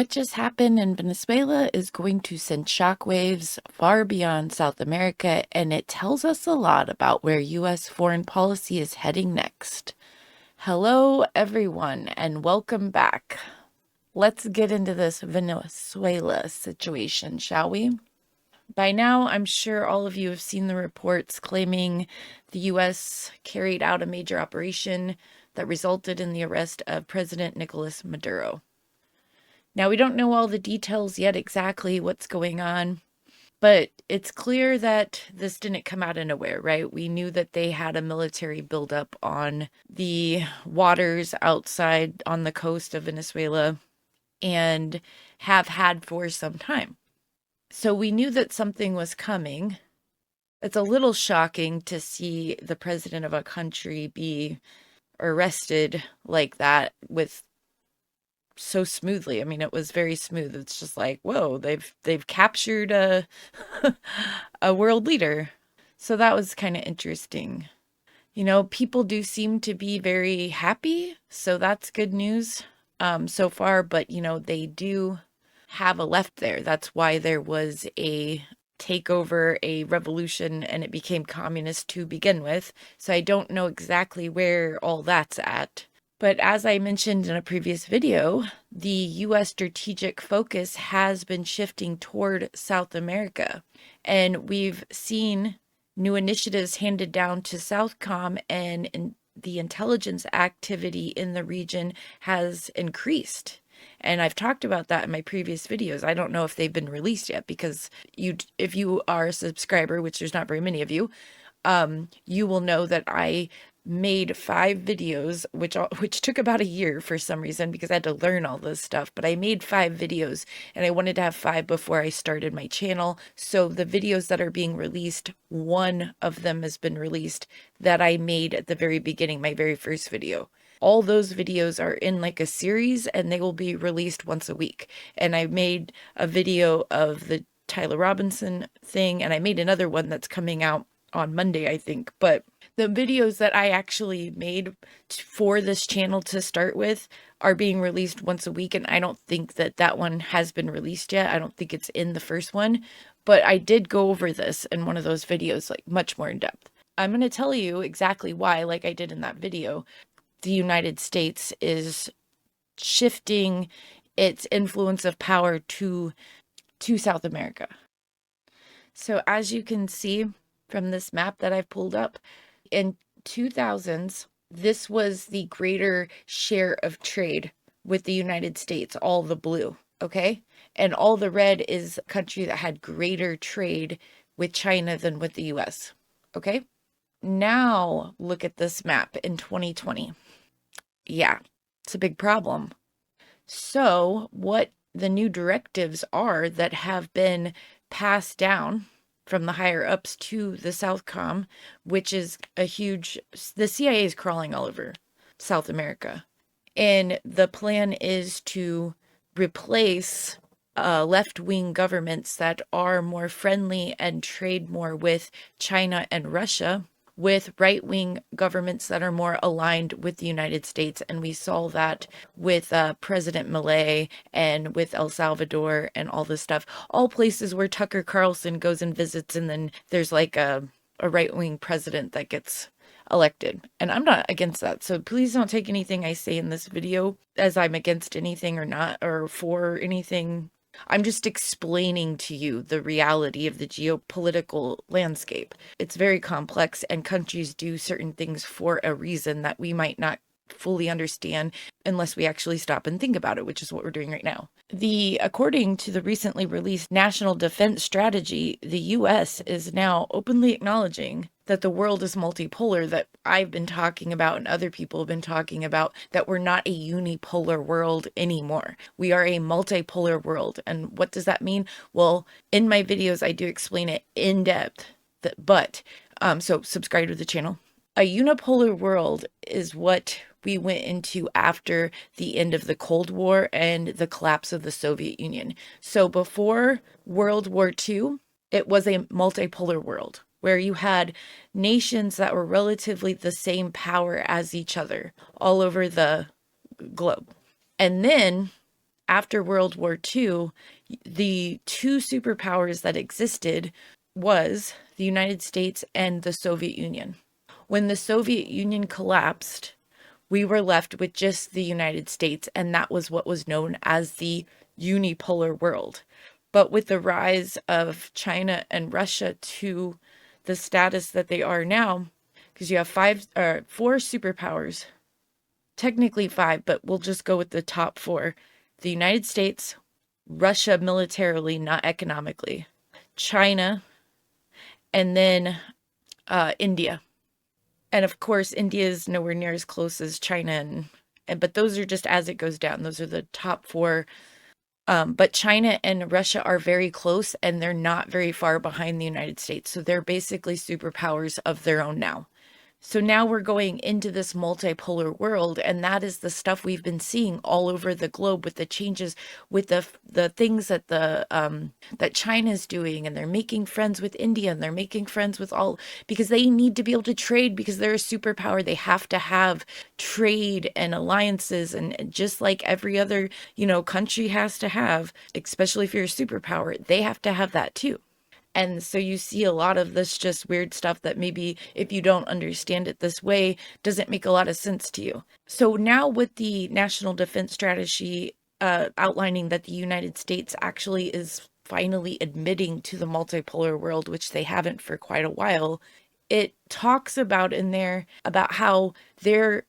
What just happened in Venezuela is going to send shockwaves far beyond South America, and it tells us a lot about where U.S. foreign policy is heading next. Hello, everyone, and welcome back. Let's get into this Venezuela situation, shall we? By now, I'm sure all of you have seen the reports claiming the U.S. carried out a major operation that resulted in the arrest of President Nicolas Maduro. Now, we don't know all the details yet exactly what's going on, but it's clear that this didn't come out of nowhere, right? We knew that they had a military buildup on the waters outside on the coast of Venezuela and have had for some time. So we knew that something was coming. It's a little shocking to see the president of a country be arrested like that with so smoothly. I mean, it was very smooth. It's just like, whoa, they've captured a a world leader. So that was kind of interesting. You know, people do seem to be very happy, so that's good news so far, but you know, they do have a left there. That's why there was a takeover, a revolution, and it became communist to begin with. So I don't know exactly where all that's at. But as I mentioned in a previous video, the U.S. strategic focus has been shifting toward South America. And we've seen new initiatives handed down to Southcom, and the intelligence activity in the region has increased. And I've talked about that in my previous videos. I don't know if they've been released yet because if you are a subscriber, which there's not very many of you, you will know that I made 5 videos, which took about a year for some reason because I had to learn all this stuff. But I made 5 videos and I wanted to have 5 before I started my channel. So the videos that are being released, one of them has been released that I made at the very beginning, my very first video. All those videos are in like a series and they will be released once a week. And I made a video of the Tyler Robinson thing, and I made another one that's coming out on Monday, I think. But the videos that I actually made for this channel to start with are being released once a week, and I don't think that that one has been released yet. I don't think it's in the first one, but I did go over this in one of those videos, like much more in depth. I'm going to tell you exactly why, like I did in that video, the United States is shifting its influence of power to South America. So as you can see from this map that I've pulled up, in 2000s, this was the greater share of trade with the United States, all the blue, okay? And all the red is a country that had greater trade with China than with the US, okay? Now look at this map in 2020. Yeah, it's a big problem. So what the new directives are that have been passed down from the higher ups to the Southcom, which is the CIA is crawling all over South America. And the plan is to replace left-wing governments that are more friendly and trade more with China and Russia with right-wing governments that are more aligned with the United States. And we saw that with President Milei and with El Salvador and all this stuff. All places where Tucker Carlson goes and visits, and then there's like a right-wing president that gets elected. And I'm not against that. So please don't take anything I say in this video as I'm against anything or not, or for anything. I'm just explaining to you the reality of the geopolitical landscape. It's very complex, and countries do certain things for a reason that we might not fully understand unless we actually stop and think about it, which is what we're doing right now. According to the recently released National Defense Strategy, the US is now openly acknowledging that the world is multipolar, that I've been talking about and other people have been talking about, that we're not a unipolar world anymore. We are a multipolar world. And what does that mean? Well, in my videos, I do explain it in depth, so subscribe to the channel. A unipolar world is what we went into after the end of the Cold War and the collapse of the Soviet Union. So before World War II, it was a multipolar world where you had nations that were relatively the same power as each other all over the globe. And then after World War II, the two superpowers that existed was the United States and the Soviet Union. When the Soviet Union collapsed, we were left with just the United States, and that was what was known as the unipolar world. But with the rise of China and Russia to the status that they are now, because you have four superpowers, technically five, but we'll just go with the top four. The United States, Russia militarily, not economically, China, and then India. And of course, India is nowhere near as close as China, but those are just as it goes down. Those are the top four. But China and Russia are very close, and they're not very far behind the United States. So they're basically superpowers of their own now. So now we're going into this multipolar world, and that is the stuff we've been seeing all over the globe with the changes, with the things that that China's doing, and they're making friends with India, and they're making friends with all, because they need to be able to trade, because they're a superpower. They have to have trade and alliances, and just like every other, country has to have, especially if you're a superpower, they have to have that too. And so you see a lot of this just weird stuff that maybe if you don't understand it this way, doesn't make a lot of sense to you. So now with the National Defense Strategy outlining that the United States actually is finally admitting to the multipolar world, which they haven't for quite a while, it talks about in there about how they're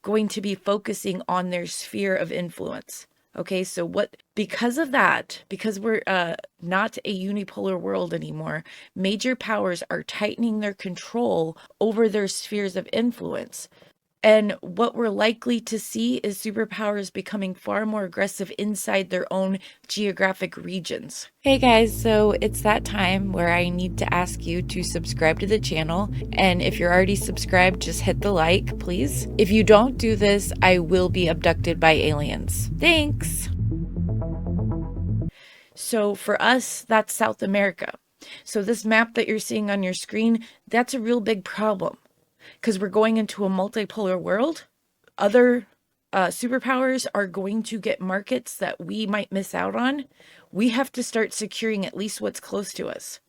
going to be focusing on their sphere of influence. Okay, so because of that, because we're not a unipolar world anymore, major powers are tightening their control over their spheres of influence. And what we're likely to see is superpowers becoming far more aggressive inside their own geographic regions. Hey guys, so it's that time where I need to ask you to subscribe to the channel. And if you're already subscribed, just hit the like, please. If you don't do this, I will be abducted by aliens. Thanks. So for us, that's South America. So this map that you're seeing on your screen, that's a real big problem, because we're going into a multipolar world. Other superpowers are going to get markets that we might miss out on. We have to start securing at least what's close to us.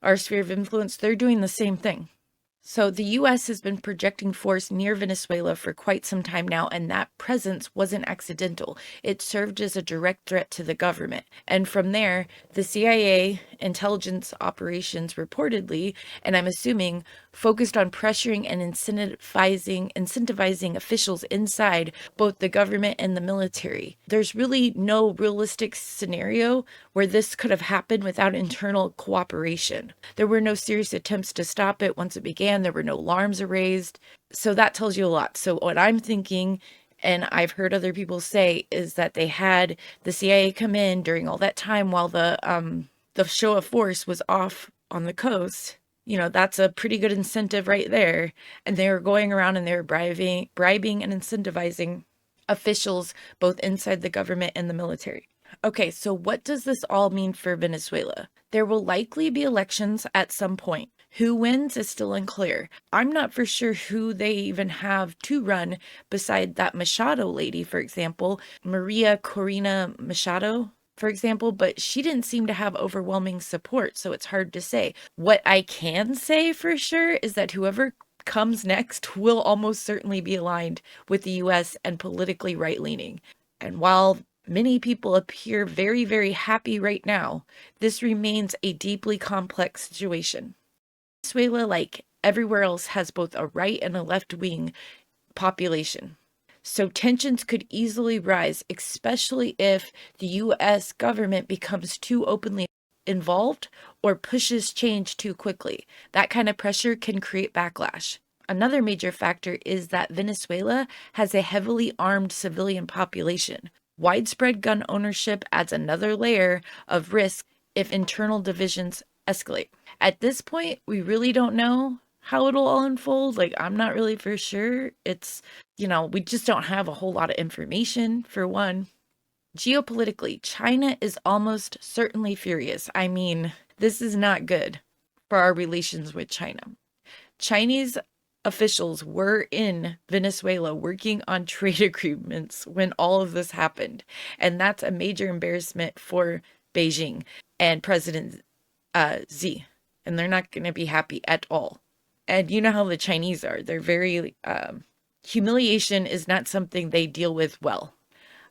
Our sphere of influence, they're doing the same thing. So the U.S. has been projecting force near Venezuela for quite some time now, and that presence wasn't accidental. It served as a direct threat to the government. And from there, the CIA intelligence operations reportedly, and I'm assuming, focused on pressuring and incentivizing officials inside both the government and the military. There's really no realistic scenario where this could have happened without internal cooperation. There were no serious attempts to stop it once it began. There were no alarms raised. So that tells you a lot. So what I'm thinking, and I've heard other people say, is that they had the CIA come in during all that time while the show of force was off on the coast. That's a pretty good incentive right there. And they were going around and they were bribing and incentivizing officials both inside the government and the military. Okay, so what does this all mean for Venezuela? There will likely be elections at some point. Who wins is still unclear. I'm not for sure who they even have to run beside that Machado lady, for example, Maria Corina Machado, for example, but she didn't seem to have overwhelming support, so it's hard to say. What I can say for sure is that whoever comes next will almost certainly be aligned with the US and politically right-leaning. And while many people appear very, very happy right now, this remains a deeply complex situation. Venezuela, like everywhere else, has both a right and a left-wing population. So tensions could easily rise, especially if the US government becomes too openly involved or pushes change too quickly. That kind of pressure can create backlash. Another major factor is that Venezuela has a heavily armed civilian population. Widespread gun ownership adds another layer of risk if internal divisions escalate. At this point, we really don't know how it'll all unfold. I'm not really for sure. It's, we just don't have a whole lot of information, for one. Geopolitically, China is almost certainly furious. I mean, this is not good for our relations with China. Chinese officials were in Venezuela working on trade agreements when all of this happened. And that's a major embarrassment for Beijing and President Xi. And they're not going to be happy at all. And you know how the Chinese are. They're very, humiliation is not something they deal with well.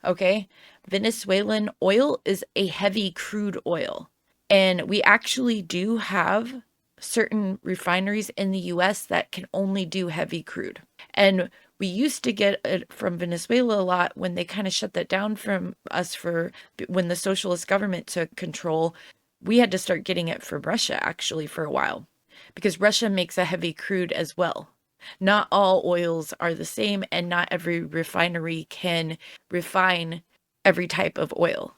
Okay. Venezuelan oil is a heavy crude oil. And we actually do have certain refineries in the US that can only do heavy crude. And we used to get it from Venezuela a lot when they kind of shut that down from us for when the socialist government took control. We had to start getting it from Russia actually for a while because Russia makes a heavy crude as well. Not all oils are the same, and not every refinery can refine every type of oil.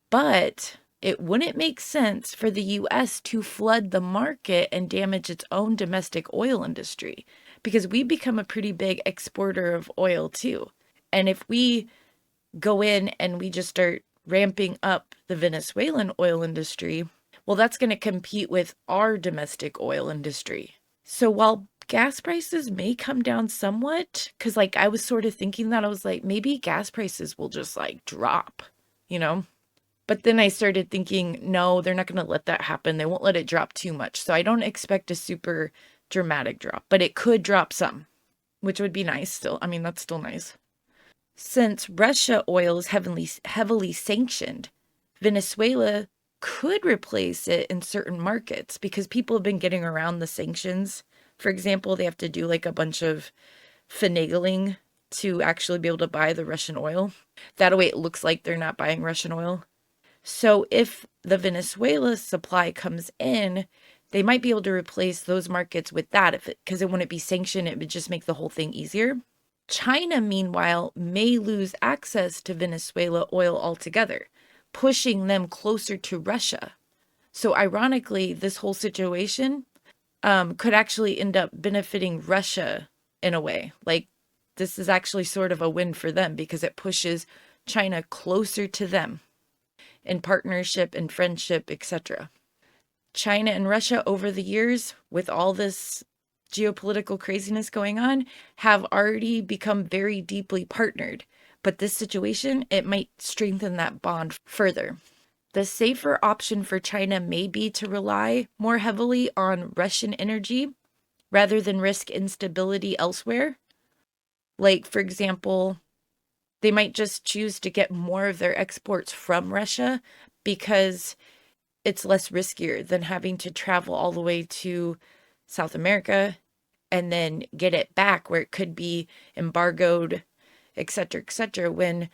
But it wouldn't make sense for the US to flood the market and damage its own domestic oil industry because we become a pretty big exporter of oil too. And if we go in and we just start ramping up the Venezuelan oil industry, well, that's going to compete with our domestic oil industry. So while gas prices may come down somewhat, because like I was sort of thinking that, I was like, maybe gas prices will just like drop, you know? But then I started thinking, no, they're not going to let that happen. They won't let it drop too much. So I don't expect a super dramatic drop, but it could drop some, which would be nice still. I mean, that's still nice. Since Russia oil is heavily sanctioned, Venezuela could replace it in certain markets because people have been getting around the sanctions. For example, they have to do like a bunch of finagling to actually be able to buy the Russian oil. That way it looks like they're not buying Russian oil. So if the Venezuela supply comes in, they might be able to replace those markets with that because it wouldn't be sanctioned. It would just make the whole thing easier. China, meanwhile, may lose access to Venezuela oil altogether, pushing them closer to Russia. So ironically, this whole situation could actually end up benefiting Russia in a way. Like this is actually sort of a win for them because it pushes China closer to them in partnership and friendship, etc. China and Russia over the years, with all this geopolitical craziness going on, have already become very deeply partnered. But this situation, it might strengthen that bond further. The safer option for China may be to rely more heavily on Russian energy rather than risk instability elsewhere. Like, for example, they might just choose to get more of their exports from Russia because it's less riskier than having to travel all the way to South America and then get it back where it could be embargoed, etc., when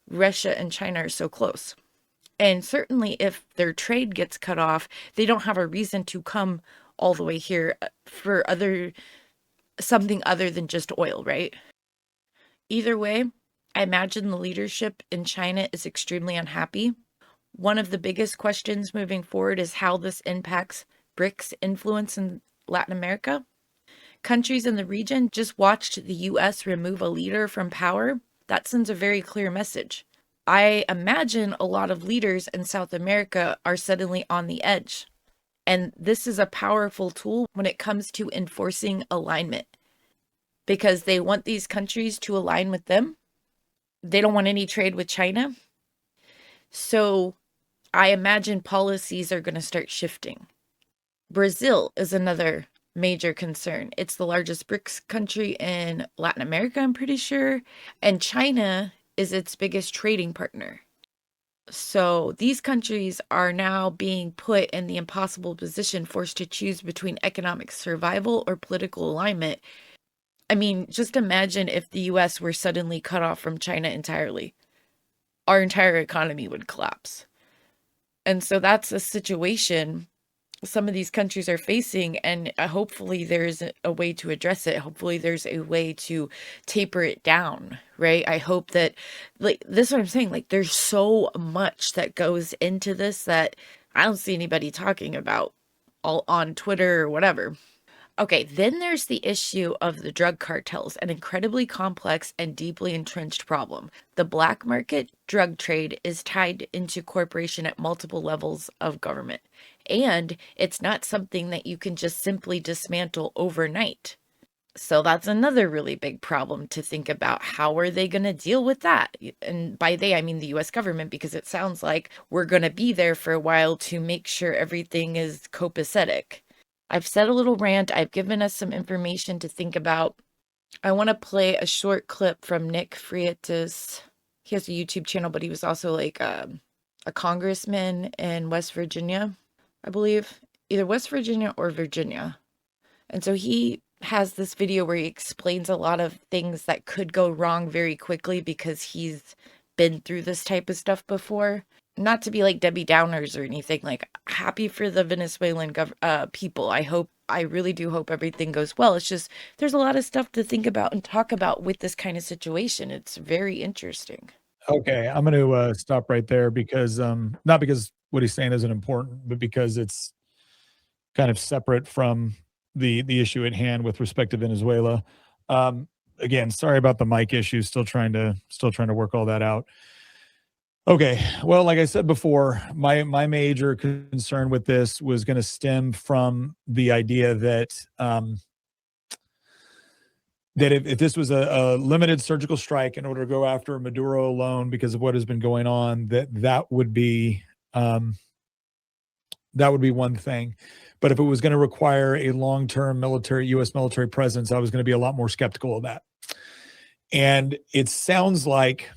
Russia and China are so close. And certainly if their trade gets cut off, they don't have a reason to come all the way here for something other than just oil, right? Either way, I imagine the leadership in China is extremely unhappy. One of the biggest questions moving forward is how this impacts BRICS influence in Latin America. Countries in the region just watched the US remove a leader from power. That sends a very clear message. I imagine a lot of leaders in South America are suddenly on the edge. And this is a powerful tool when it comes to enforcing alignment because they want these countries to align with them. They don't want any trade with China. So I imagine policies are going to start shifting. Brazil is another major concern. It's the largest BRICS country in Latin America, I'm pretty sure. And China is its biggest trading partner. So these countries are now being put in the impossible position, forced to choose between economic survival or political alignment. I mean, just imagine if the US were suddenly cut off from China entirely. Our entire economy would collapse. And so that's a situation some of these countries are facing, and hopefully there's a way to address it. Hopefully there's a way to taper it down, right? I hope that, like, this is what I'm saying, like, there's so much that goes into this that I don't see anybody talking about all on Twitter or whatever. Okay, then there's the issue of the drug cartels, an incredibly complex and deeply entrenched problem. The black market drug trade is tied into cooperation at multiple levels of government, and it's not something that you can just simply dismantle overnight. So that's another really big problem to think about. How are they going to deal with that? And by they, I mean the US government, because it sounds like we're going to be there for a while to make sure everything is copacetic. I've said a little rant. I've given us some information to think about. I want to play a short clip from Nick Frietas. He has a YouTube channel, but he was also like a congressman in West Virginia, I believe, either West Virginia or Virginia. And so he has this video where he explains a lot of things that could go wrong very quickly because he's been through this type of stuff before. Not to be like Debbie Downers or anything, like happy for the Venezuelan people. I really do hope everything goes well. It's just there's a lot of stuff to think about and talk about with this kind of situation. It's very interesting. Okay, I'm going to stop right there because not because what he's saying isn't important, but because it's kind of separate from the issue at hand with respect to Venezuela. Again, sorry about the mic issue. Still trying to work all that out. Okay, well, like I said before, my major concern with this was going to stem from the idea that that if this was a limited surgical strike in order to go after Maduro alone because of what has been going on, that would be one thing. But if it was going to require a long-term U.S. military presence, I was going to be a lot more skeptical of that. And it sounds like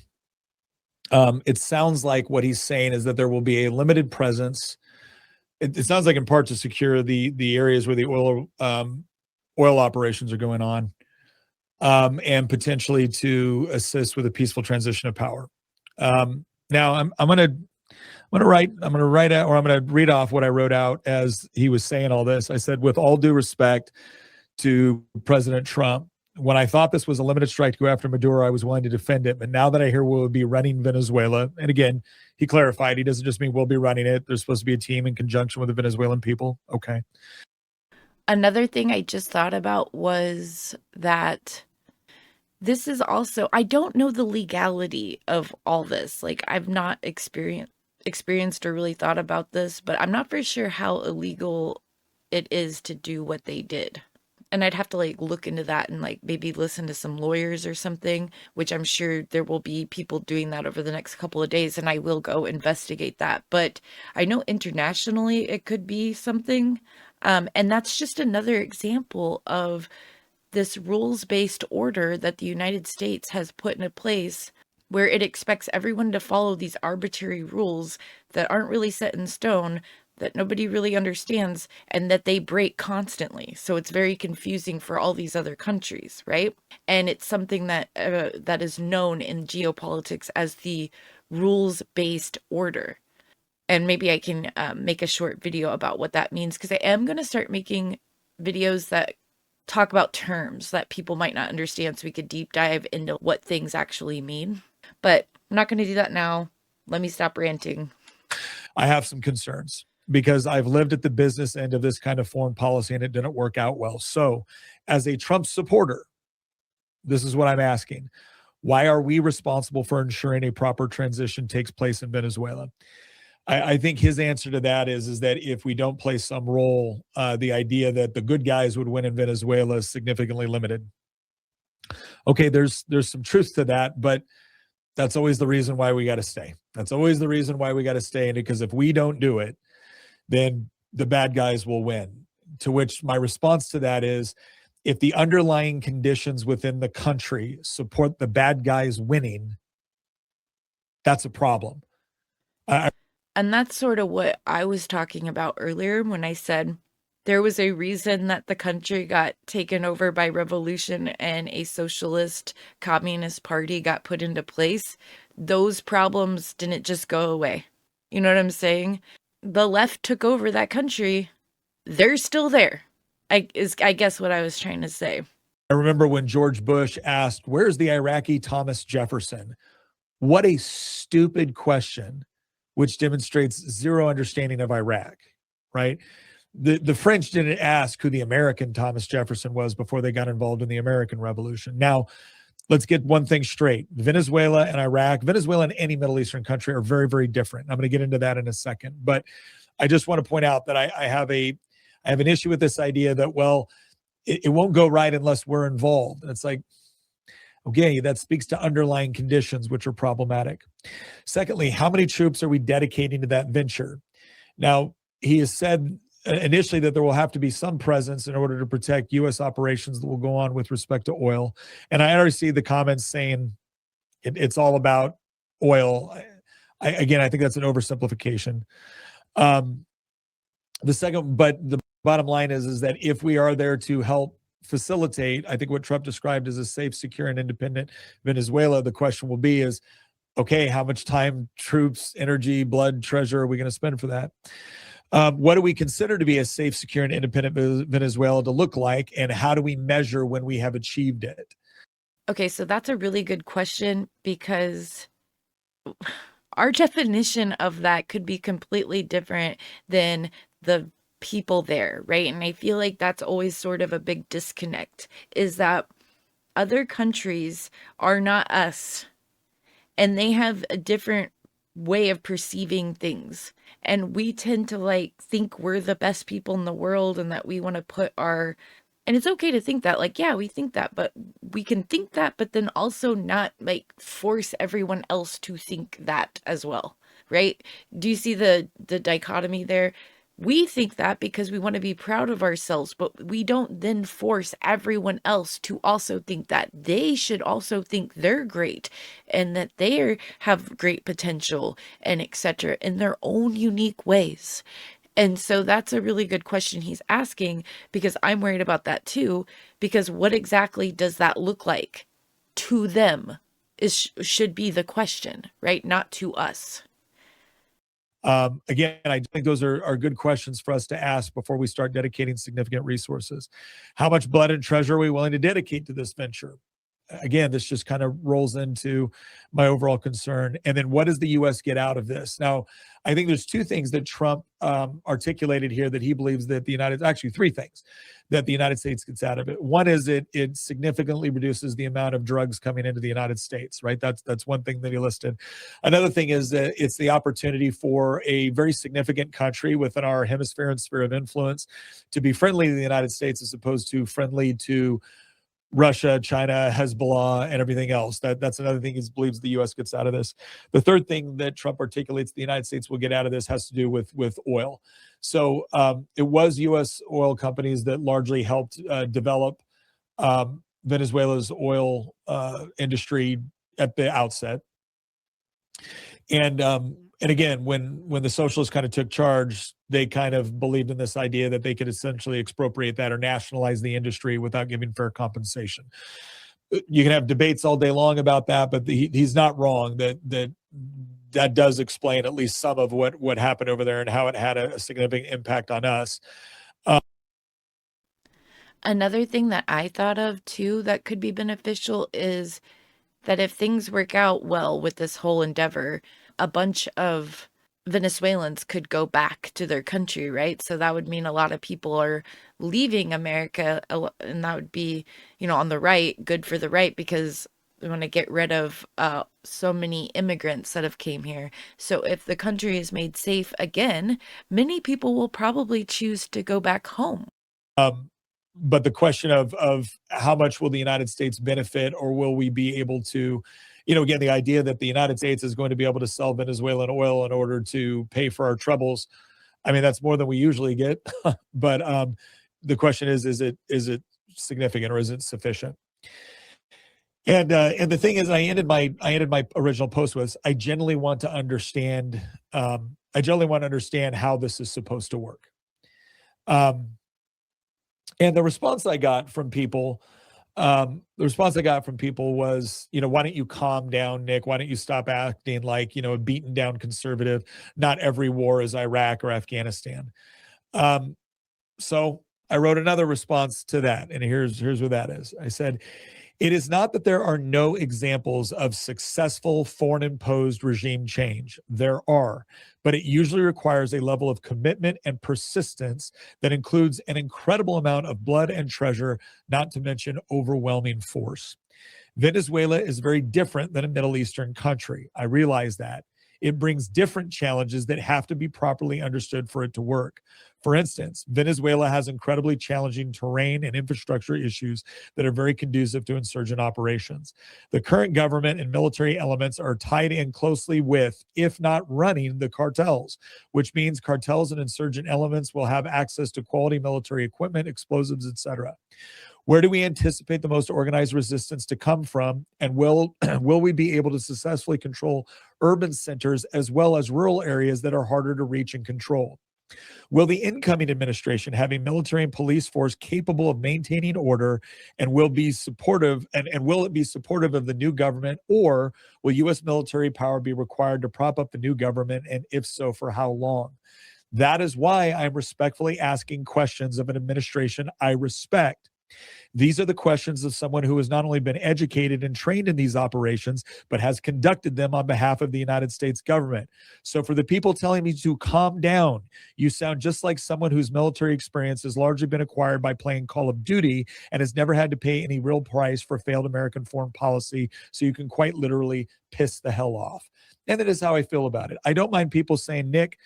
what he's saying is that there will be a limited presence. It sounds like in part to secure the areas where the oil operations are going on, and potentially to assist with a peaceful transition of power. Now I'm going to read off what I wrote out as he was saying all this. I said, with all due respect to President Trump, when I thought this was a limited strike to go after Maduro, I was willing to defend it. But now that I hear we'll be running Venezuela, and again, he clarified, he doesn't just mean we'll be running it. There's supposed to be a team in conjunction with the Venezuelan people. Okay. Another thing I just thought about was that this is also, I don't know the legality of all this. Like, I've not experienced or really thought about this, but I'm not for sure how illegal it is to do what they did. And I'd have to like look into that and like maybe listen to some lawyers or something, which I'm sure there will be people doing that over the next couple of days, and I will go investigate that. But I know internationally it could be something. And that's just another example of this rules-based order that the United States has put into place where it expects everyone to follow these arbitrary rules that aren't really set in stone, that nobody really understands, and that they break constantly. So it's very confusing for all these other countries, right? And it's something that that is known in geopolitics as the rules-based order. And maybe I can make a short video about what that means, because I am going to start making videos that talk about terms that people might not understand so we could deep dive into what things actually mean. But I'm not going to do that now. Let me stop ranting. I have some concerns because I've lived at the business end of this kind of foreign policy and it didn't work out well. So as a Trump supporter, this is what I'm asking. Why are we responsible for ensuring a proper transition takes place in Venezuela? I think his answer to that is that if we don't play some role, the idea that the good guys would win in Venezuela is significantly limited. Okay, there's some truth to that, but that's always the reason why we got to stay. That's always the reason why we got to stay. And because if we don't do it, then the bad guys will win. To which my response to that is, if the underlying conditions within the country support the bad guys winning, that's a problem. And that's sort of what I was talking about earlier when I said there was a reason that the country got taken over by revolution and a socialist communist party got put into place. Those problems didn't just go away. You know what I'm saying? The left took over that country. They're still there. I guess what I was trying to say. I remember when George Bush asked, where's the Iraqi Thomas Jefferson? What a stupid question, which demonstrates zero understanding of Iraq, right? The French didn't ask who the American Thomas Jefferson was before they got involved in the American Revolution. Now, let's get one thing straight. Venezuela and Iraq, Venezuela and any Middle Eastern country are very, very different. I'm going to get into that in a second. But I just want to point out that I have an issue with this idea that, well, it won't go right unless we're involved. And it's like, okay, that speaks to underlying conditions which are problematic. Secondly, how many troops are we dedicating to that venture? Now, he has said initially that there will have to be some presence in order to protect U.S. operations that will go on with respect to oil. And I already see the comments saying it's all about oil. Again, I think that's an oversimplification. But the bottom line is that if we are there to help facilitate, I think what Trump described as a safe, secure, and independent Venezuela, the question will be is, okay, how much time, troops, energy, blood, treasure are we going to spend for that? What do we consider to be a safe, secure, and independent Venezuela to look like, and how do we measure when we have achieved it? Okay, so that's a really good question because our definition of that could be completely different than the people there, right? And I feel like that's always sort of a big disconnect, is that other countries are not us, and they have a different way of perceiving things. And we tend to like think we're the best people in the world and that we want to put our, and it's okay to think that, like, yeah, we think that, but we can think that, but then also not like force everyone else to think that as well, right? Do you see the dichotomy there? We think that because we want to be proud of ourselves, but we don't then force everyone else to also think that. They should also think they're great and that they have great potential and etc. in their own unique ways. And so that's a really good question he's asking, because I'm worried about that too, because what exactly does that look like to them should be the question, right? Not to us. Again, I think those are good questions for us to ask before we start dedicating significant resources. How much blood and treasure are we willing to dedicate to this venture? Again, this just kind of rolls into my overall concern. And then what does the U.S. get out of this? Now, I think there's two things that Trump articulated here that he believes that actually three things that the United States gets out of it. One is it significantly reduces the amount of drugs coming into the United States, right? That's one thing that he listed. Another thing is that it's the opportunity for a very significant country within our hemisphere and sphere of influence to be friendly to the United States as opposed to friendly to Russia, China, Hezbollah, and everything else. That's another thing he believes the U.S. gets out of this. The third thing that Trump articulates the United States will get out of this has to do with oil. So it was U.S. oil companies that largely helped develop Venezuela's oil industry at the outset. And again, when the socialists kind of took charge, they kind of believed in this idea that they could essentially expropriate that or nationalize the industry without giving fair compensation. You can have debates all day long about that, but he's not wrong that does explain at least some of what happened over there and how it had a significant impact on us. Another thing that I thought of too that could be beneficial is that if things work out well with this whole endeavor, a bunch of Venezuelans could go back to their country, right? So that would mean a lot of people are leaving America, and that would be, on the right, good for the right, because we want to get rid of so many immigrants that have came here. So if the country is made safe again, many people will probably choose to go back home. But the question of how much will the United States benefit, or will we be able to, again, the idea that the United States is going to be able to sell Venezuelan oil in order to pay for our troubles. I mean, that's more than we usually get. But the question is it significant or is it sufficient? And the thing is, I ended my original post with, I genuinely want to understand how this is supposed to work. And the response I got from people was, why don't you calm down, Nick? Why don't you stop acting like, a beaten down conservative? Not every war is Iraq or Afghanistan. So I wrote another response to that, and here's what that is. I said, it is not that there are no examples of successful foreign-imposed regime change. There are, but it usually requires a level of commitment and persistence that includes an incredible amount of blood and treasure, not to mention overwhelming force. Venezuela is very different than a Middle Eastern country. I realize that. it brings different challenges that have to be properly understood for it to work. For instance, Venezuela has incredibly challenging terrain and infrastructure issues that are very conducive to insurgent operations. The current government and military elements are tied in closely with, if not running, the cartels, which means cartels and insurgent elements will have access to quality military equipment, explosives, etc. Where do we anticipate the most organized resistance to come from? And will we be able to successfully control urban centers as well as rural areas that are harder to reach and control? Will the incoming administration have a military and police force capable of maintaining order, and will be supportive and will it be supportive of the new government, or will U.S. military power be required to prop up the new government, and if so, for how long? That is why I'm respectfully asking questions of an administration I respect. These are the questions of someone who has not only been educated and trained in these operations, but has conducted them on behalf of the United States government. So for the people telling me to calm down, you sound just like someone whose military experience has largely been acquired by playing Call of Duty and has never had to pay any real price for failed American foreign policy. So you can quite literally piss the hell off. And that is how I feel about it. I don't mind people saying, Nick,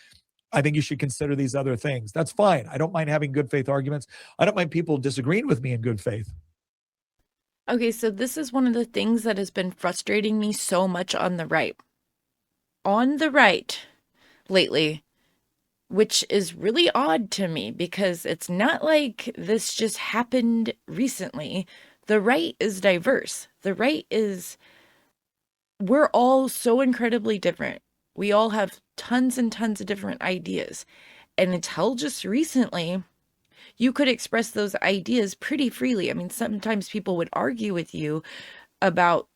I think you should consider these other things. That's fine. I don't mind having good faith arguments. I don't mind people disagreeing with me in good faith. Okay, so this is one of the things that has been frustrating me so much on the right. On the right lately, which is really odd to me because it's not like this just happened recently. The right is diverse. The right is, we're all so incredibly different. We all have tons and tons of different ideas. And until just recently, you could express those ideas pretty freely. I mean, sometimes people would argue with you about,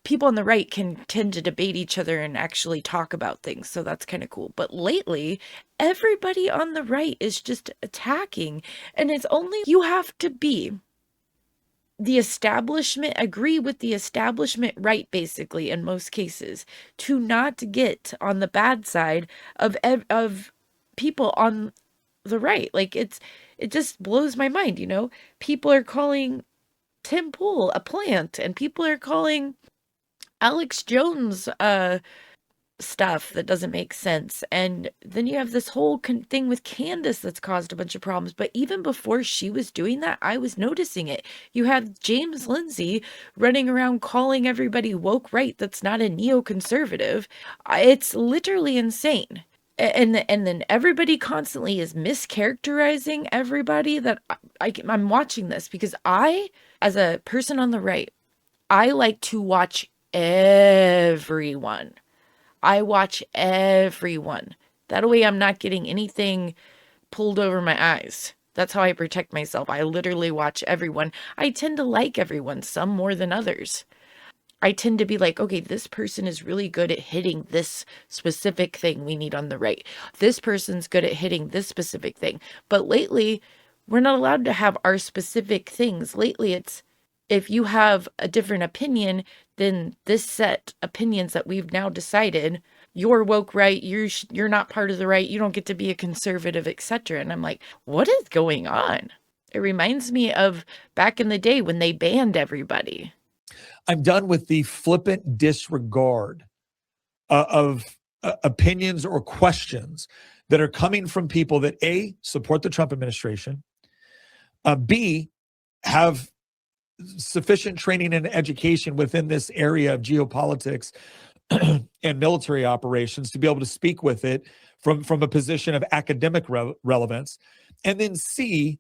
people on the right can tend to debate each other and actually talk about things. So that's kind of cool. But lately, everybody on the right is just attacking. And it's only you have to be the establishment, agree with the establishment right, basically, in most cases, to not get on the bad side of people on the right. Like, it just blows my mind, People are calling Tim Pool a plant, and people are calling Alex Jones stuff that doesn't make sense. And then you have this whole thing with Candace that's caused a bunch of problems. But even before she was doing that, I was noticing it. You had James Lindsay running around calling everybody woke right that's not a neoconservative. It's literally insane. And then everybody constantly is mischaracterizing everybody that I'm watching this because I, as a person on the right, I like to watch everyone. I watch everyone. That way I'm not getting anything pulled over my eyes. That's how I protect myself. I literally watch everyone. I tend to like everyone, some more than others. I tend to be like, okay, this person is really good at hitting this specific thing we need on the right. This person's good at hitting this specific thing. But lately, we're not allowed to have our specific things. Lately, it's if you have a different opinion than this set opinions that we've now decided, you're woke right, you're not part of the right, you don't get to be a conservative, etc. And I'm like, what is going on? It reminds me of back in the day when they banned everybody. I'm done with the flippant disregard of opinions or questions that are coming from people that A, support the Trump administration, B, have sufficient training and education within this area of geopolitics and military operations to be able to speak with it from a position of academic relevance, and then C,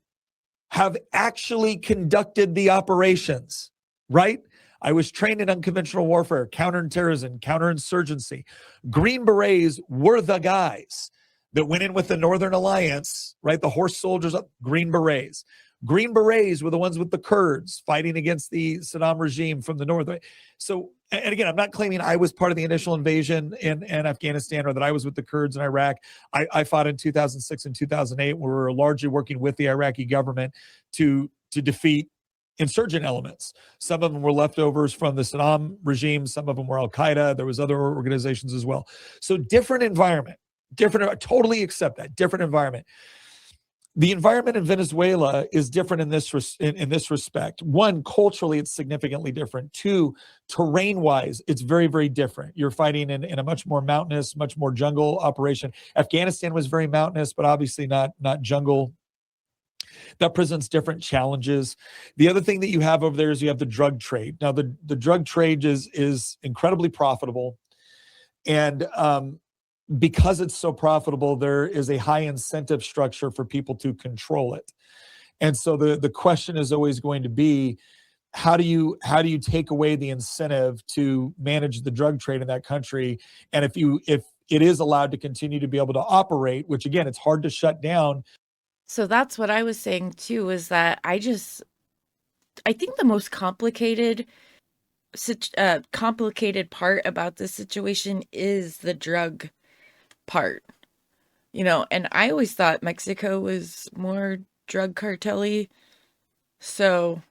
have actually conducted the operations, right? I was trained in unconventional warfare, counterterrorism, counterinsurgency. Green Berets were the guys that went in with the Northern Alliance, right? The horse soldiers, Green Berets. Green Berets were the ones with the Kurds fighting against the Saddam regime from the north. So, and again, I'm not claiming I was part of the initial invasion in Afghanistan or that I was with the Kurds in Iraq. I fought in 2006 and 2008. We were largely working with the Iraqi government to defeat insurgent elements. Some of them were leftovers from the Saddam regime. Some of them were Al-Qaeda. There was other organizations as well. So different environment, I totally accept that, different environment. The environment in Venezuela is different in this respect. One, culturally, it's significantly different. Two, terrain-wise, it's very, very different. You're fighting in a much more mountainous, much more jungle operation. Afghanistan was very mountainous, but obviously not jungle. That presents different challenges. The other thing that you have over there is you have the drug trade. Now, the drug trade is incredibly profitable, and because it's so profitable, there is a high incentive structure for people to control it. And so the question is always going to be, how do you take away the incentive to manage the drug trade in that country? And if it is allowed to continue to be able to operate, which again, it's hard to shut down. So that's what I was saying too, is that I think the most complicated part about this situation is the drug part, and I always thought Mexico was more drug cartel-y, so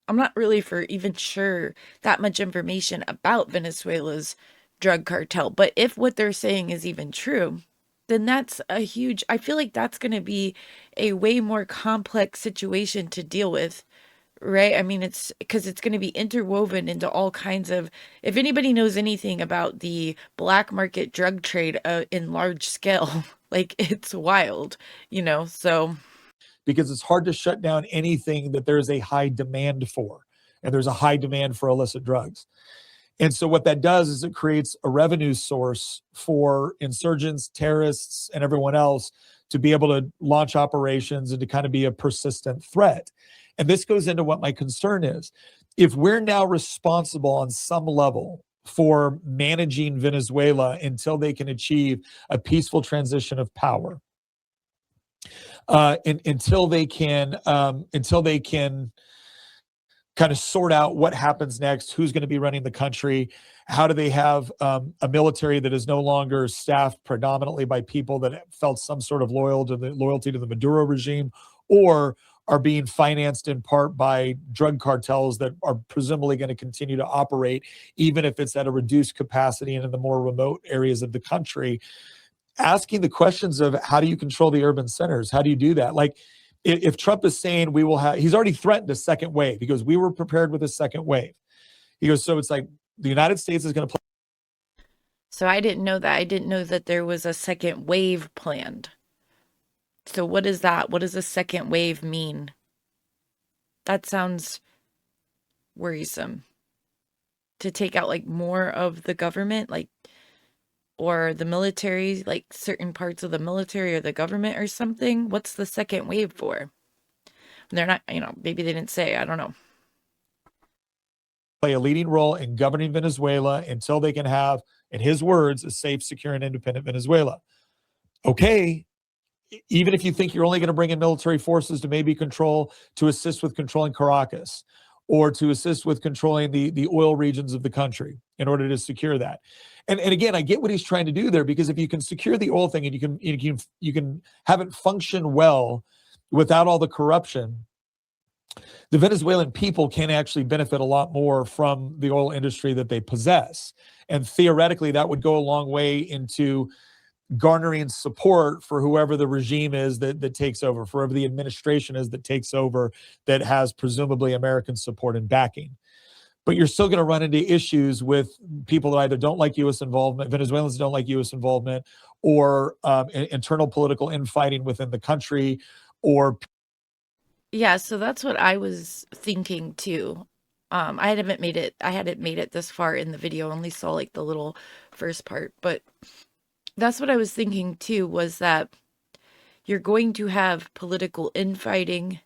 I'm not really for even sure that much information about Venezuela's drug cartel. But if what they're saying is even true, then I feel like that's going to be a way more complex situation to deal with, right? I mean, it's because it's going to be interwoven into all kinds of, if anybody knows anything about the black market drug trade in large scale, like it's wild, so. Because it's hard to shut down anything that there's a high demand for, and there's a high demand for illicit drugs. And so what that does is it creates a revenue source for insurgents, terrorists, and everyone else to be able to launch operations and to kind of be a persistent threat. And this goes into what my concern is. If we're now responsible on some level for managing Venezuela until they can achieve a peaceful transition of power, until they can kind of sort out what happens next, who's going to be running the country, how do they have a military that is no longer staffed predominantly by people that felt some sort of loyalty to the Maduro regime, or are being financed in part by drug cartels that are presumably going to continue to operate, even if it's at a reduced capacity and in the more remote areas of the country. Asking the questions of, how do you control the urban centers? How do you do that? Like, if Trump is saying he's already threatened a second wave. He goes, we were prepared with a second wave. He goes, so it's like the United States is going to play. So I didn't know that. I didn't know that there was a second wave planned. So what is that? What does a second wave mean? That sounds worrisome. To take out like more of the government, like, or the military, like certain parts of the military or the government or something. What's the second wave for? They're not, maybe they didn't say, I don't know. Play a leading role in governing Venezuela until they can have, in his words, a safe, secure, and independent Venezuela. Okay, even if you think you're only going to bring in military forces to maybe assist with controlling Caracas, or to assist with controlling the oil regions of the country in order to secure that. And again, I get what he's trying to do there, because if you can secure the oil thing and you can have it function well without all the corruption, the Venezuelan people can actually benefit a lot more from the oil industry that they possess. And theoretically, that would go a long way into garnering support for whoever the regime is that takes over, for whoever the administration is that takes over, that has presumably American support and backing. But you're still going to run into issues with people that either don't like U.S. involvement, Venezuelans don't like U.S. involvement, or internal political infighting within the country, or. Yeah, so that's what I was thinking too. I hadn't made it this far in the video, only saw like the little first part, but that's what I was thinking too, was that you're going to have political infighting.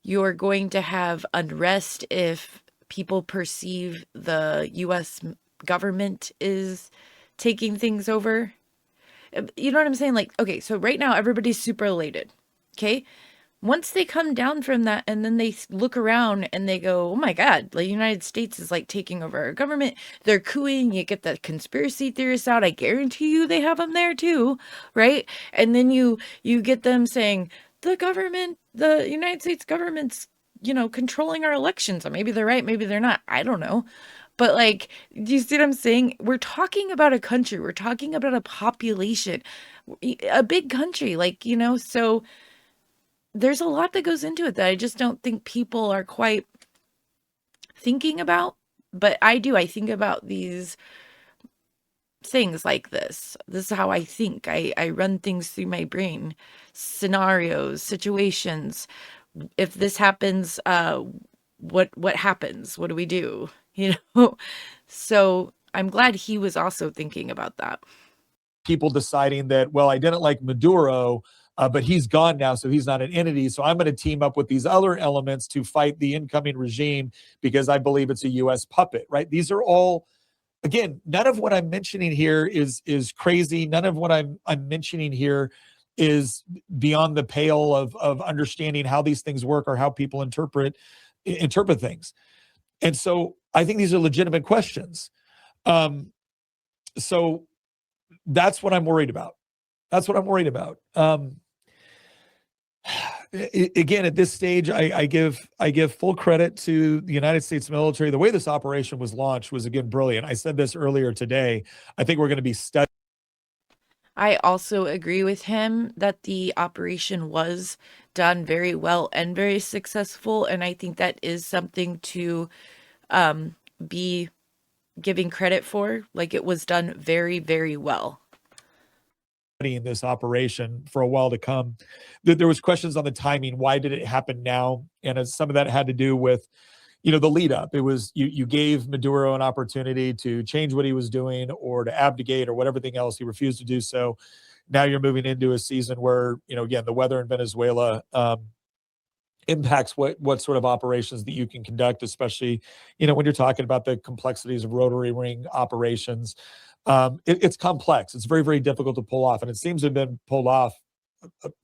You're going to have unrest if people perceive the US government is taking things over. You know what I'm saying? Like, okay, so right now everybody's super elated. Okay? Once they come down from that and then they look around and they go, oh my God, the United States is like taking over our government. They're cooing. You get the conspiracy theorists out. I guarantee you they have them there too, right? And then you get them saying, the United States government's, controlling our elections. Maybe they're right. Maybe they're not. I don't know. But like, do you see what I'm saying? We're talking about a country. We're talking about a population, a big country, like, so there's a lot that goes into it that I just don't think people are quite thinking about. But I do. I think about these things like this. This is how I think. I run things through my brain, scenarios, situations. If this happens, what happens? What do we do? You know? So I'm glad he was also thinking about that. People deciding that, well, I didn't like Maduro, but he's gone now, so he's not an entity. So I'm going to team up with these other elements to fight the incoming regime because I believe it's a U.S. puppet, right? These are all, again, none of what I'm mentioning here is crazy. None of what I'm mentioning here is beyond the pale of understanding how these things work or how people interpret things. And so I think these are legitimate questions. So that's what I'm worried about. That's what I'm worried about. Again, at this stage, I give full credit to the United States military. The way this operation was launched was, again, brilliant. I said this earlier today. I think we're going to be studying. I also agree with him that the operation was done very well and very successful. And I think that is something to be giving credit for. Like, it was done very, very well. In this operation for a while to come. There was questions on the timing. Why did it happen now? And some of that had to do with, the lead up. It was you gave Maduro an opportunity to change what he was doing or to abdicate or whatever thing else. He refused to do so. Now you're moving into a season where, again, the weather in Venezuela impacts what sort of operations that you can conduct, especially, when you're talking about the complexities of rotary ring operations. It's complex. It's very, very difficult to pull off. And it seems to have been pulled off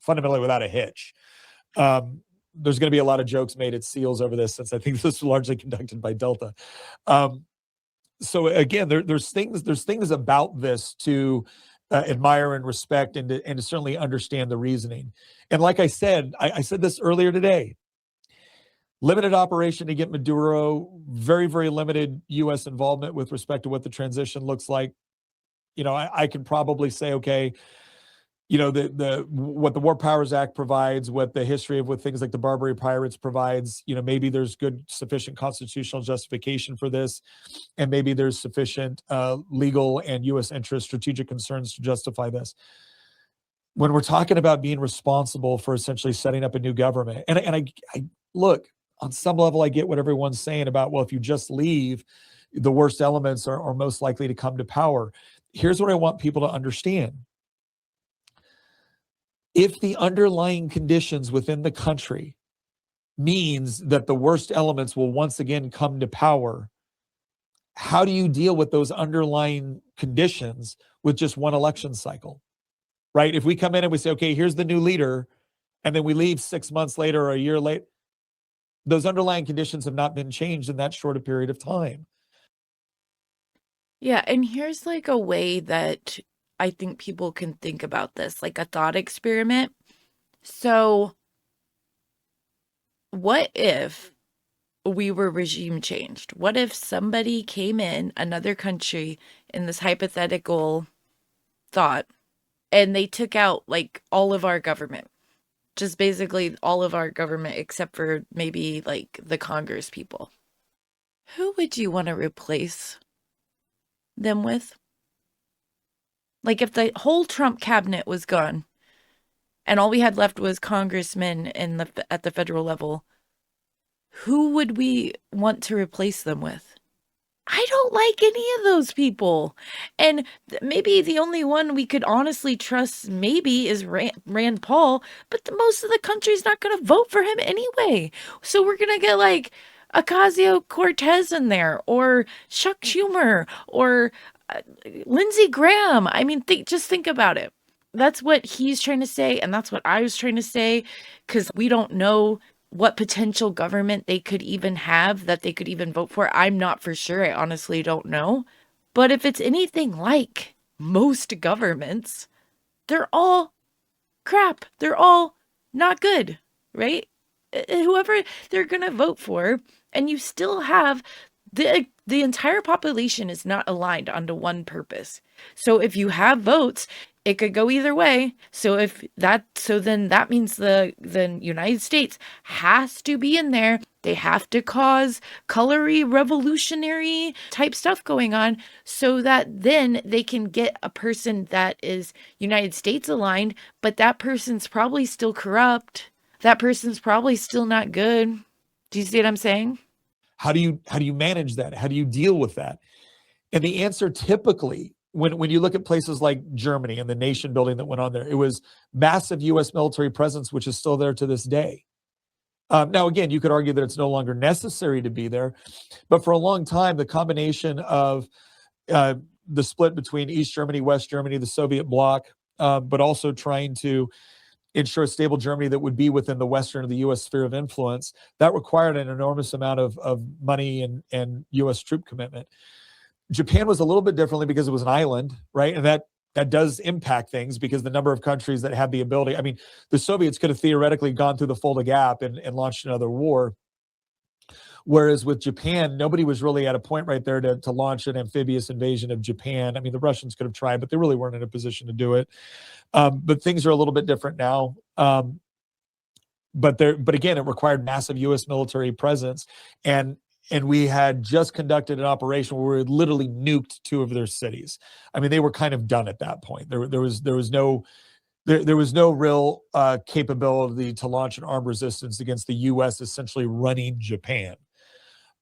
fundamentally without a hitch. There's going to be a lot of jokes made at SEALs over this, since I think this was largely conducted by Delta. So again, there's things about this to admire and respect, and to certainly understand the reasoning. And like I said this earlier today, limited operation to get Maduro, very, very limited U.S. involvement with respect to what the transition looks like. I can probably say, okay, the what the War Powers Act provides, what the history of with things like the Barbary Pirates provides, maybe there's good, sufficient constitutional justification for this, and maybe there's sufficient legal and U.S. interest, strategic concerns to justify this. When we're talking about being responsible for essentially setting up a new government, and I look, on some level, I get what everyone's saying about, well, if you just leave, the worst elements are most likely to come to power. Here's what I want people to understand. If the underlying conditions within the country means that the worst elements will once again come to power, how do you deal with those underlying conditions with just one election cycle? Right? If we come in and we say, okay, here's the new leader, and then we leave 6 months later or a year late, those underlying conditions have not been changed in that short a period of time. Yeah, and here's like a way that I think people can think about this, like a thought experiment. So, what if we were regime changed? What if somebody came in, another country, in this hypothetical thought, and they took out like all of our government? Just basically all of our government except for maybe like the Congress people. Who would you want to replace them with? Like, if the whole Trump cabinet was gone and all we had left was congressmen at the federal level, who would we want to replace them with? I don't like any of those people. And maybe the only one we could honestly trust maybe is Rand Paul, but most of the country's not going to vote for him anyway. So we're going to get like Ocasio-Cortez in there, or Chuck Schumer, or Lindsey Graham. I mean, just think about it. That's what he's trying to say, and that's what I was trying to say, because we don't know what potential government they could even have that they could even vote for. I'm not for sure. I honestly don't know. But if it's anything like most governments, they're all crap. They're all not good, right? Whoever they're going to vote for, and you still have the entire population is not aligned onto one purpose. So if you have votes, It could go either way. So then that means the United States has to be in there. They have to cause colory revolutionary type stuff going on so that then they can get a person that is United States aligned, but that person's probably still corrupt. That person's probably still not good. Do you see what I'm saying? How do you manage that? How do you deal with that? And the answer typically, when you look at places like Germany and the nation building that went on there, it was massive U.S. military presence, which is still there to this day. Now, again, you could argue that it's no longer necessary to be there, but for a long time, the combination of the split between East Germany, West Germany, the Soviet bloc, but also trying to ensure a stable Germany that would be within the Western or the U.S. sphere of influence, that required an enormous amount of money and U.S. troop commitment. Japan was a little bit differently because it was an island, right? And that does impact things because the number of countries that had the ability. I mean, the Soviets could have theoretically gone through the Fulda Gap and launched another war. Whereas with Japan, nobody was really at a point right there to launch an amphibious invasion of Japan. I mean, the Russians could have tried, but they really weren't in a position to do it. But things are a little bit different now. But again, it required massive U.S. military presence, and we had just conducted an operation where we had literally nuked two of their cities. I mean, they were kind of done at that point. There was no real capability to launch an armed resistance against the U.S. essentially running Japan.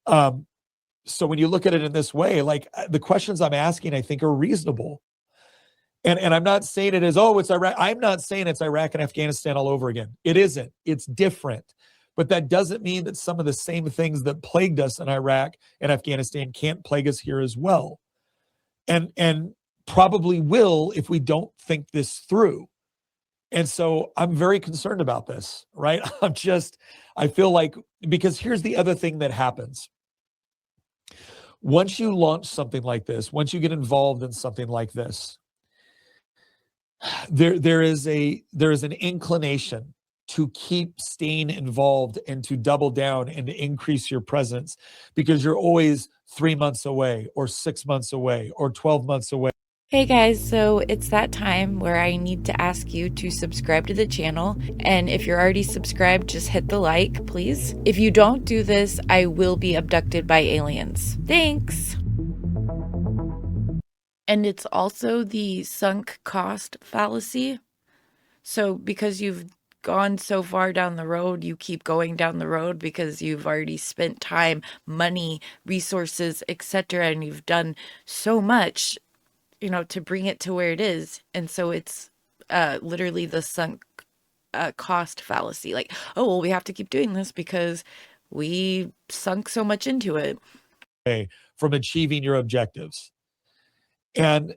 So when you look at it in this way, like the questions I'm asking, I think are reasonable. And I'm not saying it is, oh, it's Iraq. I'm not saying it's Iraq and Afghanistan all over again. It isn't. It's different. But that doesn't mean that some of the same things that plagued us in Iraq and Afghanistan can't plague us here as well. And probably will if we don't think this through. And so I'm very concerned about this, right? I feel like, because here's the other thing that happens. Once you launch something like this, once you get involved in something like this, there is an inclination to keep staying involved and to double down and to increase your presence because you're always 3 months away or 6 months away or 12 months away. Hey guys, so it's that time where I need to ask you to subscribe to the channel. And if you're already subscribed, just hit the like, please. If you don't do this, I will be abducted by aliens. Thanks. And it's also the sunk cost fallacy. So because you've gone so far down the road, you keep going down the road because you've already spent time, money, resources, etc. And you've done so much, to bring it to where it is. And so it's literally the sunk cost fallacy. Like, oh, well, we have to keep doing this because we sunk so much into it. From achieving your objectives. And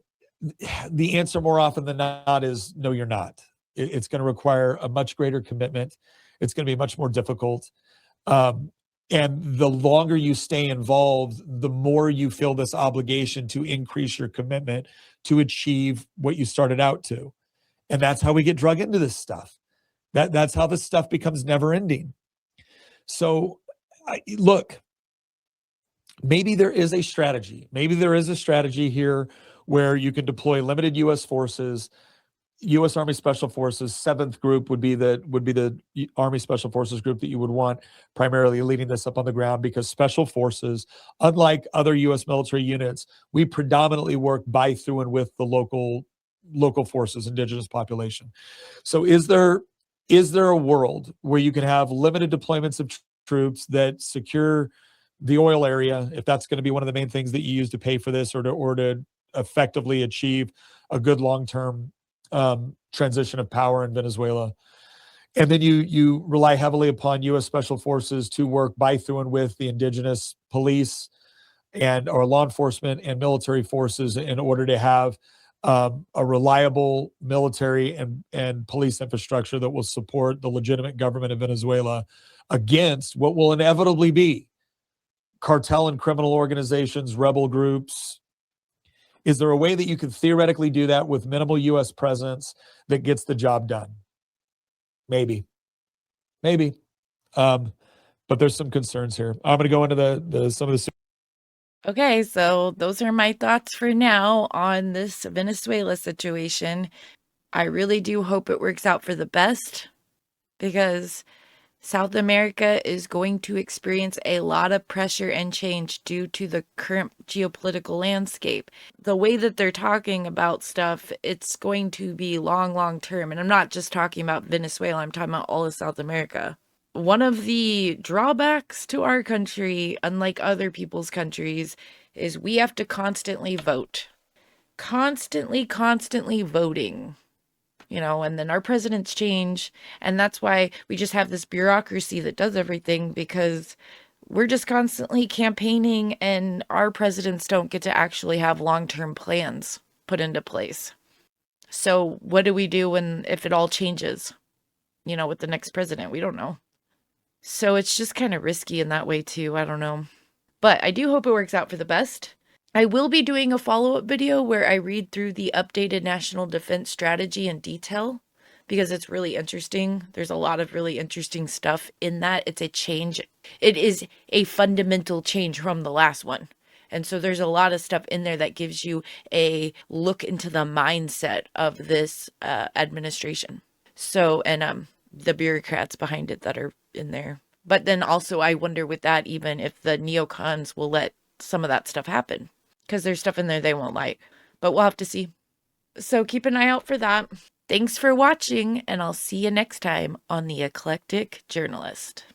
the answer more often than not is no, you're not. It's going to require a much greater commitment. It's going to be much more difficult. And the longer you stay involved, the more you feel this obligation to increase your commitment to achieve what you started out to. And that's how we get drug into this stuff. That's how this stuff becomes never ending. So look, maybe there is a strategy. Maybe there is a strategy here where you can deploy limited U.S. forces. U.S. Army Special Forces, 7th Group would be the Army Special Forces group that you would want primarily leading this up on the ground, because Special Forces, unlike other U.S. military units, we predominantly work by, through, and with the local forces, indigenous population. So is there a world where you can have limited deployments of troops that secure the oil area, if that's going to be one of the main things that you use to pay for this, or to effectively achieve a good long-term transition of power in Venezuela? And then you rely heavily upon U.S. Special Forces to work by, through, and with the indigenous police or law enforcement and military forces in order to have a reliable military and police infrastructure that will support the legitimate government of Venezuela against what will inevitably be cartel and criminal organizations, rebel groups. Is there a way that you could theoretically do that with minimal U.S. presence that gets the job done? Maybe. But there's some concerns here. I'm going to go into some of the Okay, so those are my thoughts for now on this Venezuela situation. I really do hope it works out for the best because South America is going to experience a lot of pressure and change due to the current geopolitical landscape. The way that they're talking about stuff, it's going to be long, long term. And I'm not just talking about Venezuela, I'm talking about all of South America. One of the drawbacks to our country, unlike other people's countries, is we have to constantly vote. Constantly voting, and then our presidents change. And that's why we just have this bureaucracy that does everything, because we're just constantly campaigning and our presidents don't get to actually have long-term plans put into place. So what do we do if it all changes, with the next president? We don't know. So it's just kind of risky in that way too. I don't know. But I do hope it works out for the best. I will be doing a follow-up video where I read through the updated national defense strategy in detail because it's really interesting. There's a lot of really interesting stuff in that. It's a change. It is a fundamental change from the last one. And so there's a lot of stuff in there that gives you a look into the mindset of this administration. So, and the bureaucrats behind it that are in there. But then also I wonder with that, even if the neocons will let some of that stuff happen, because there's stuff in there they won't like, but we'll have to see. So keep an eye out for that. Thanks for watching, and I'll see you next time on the Eclectic Journalist.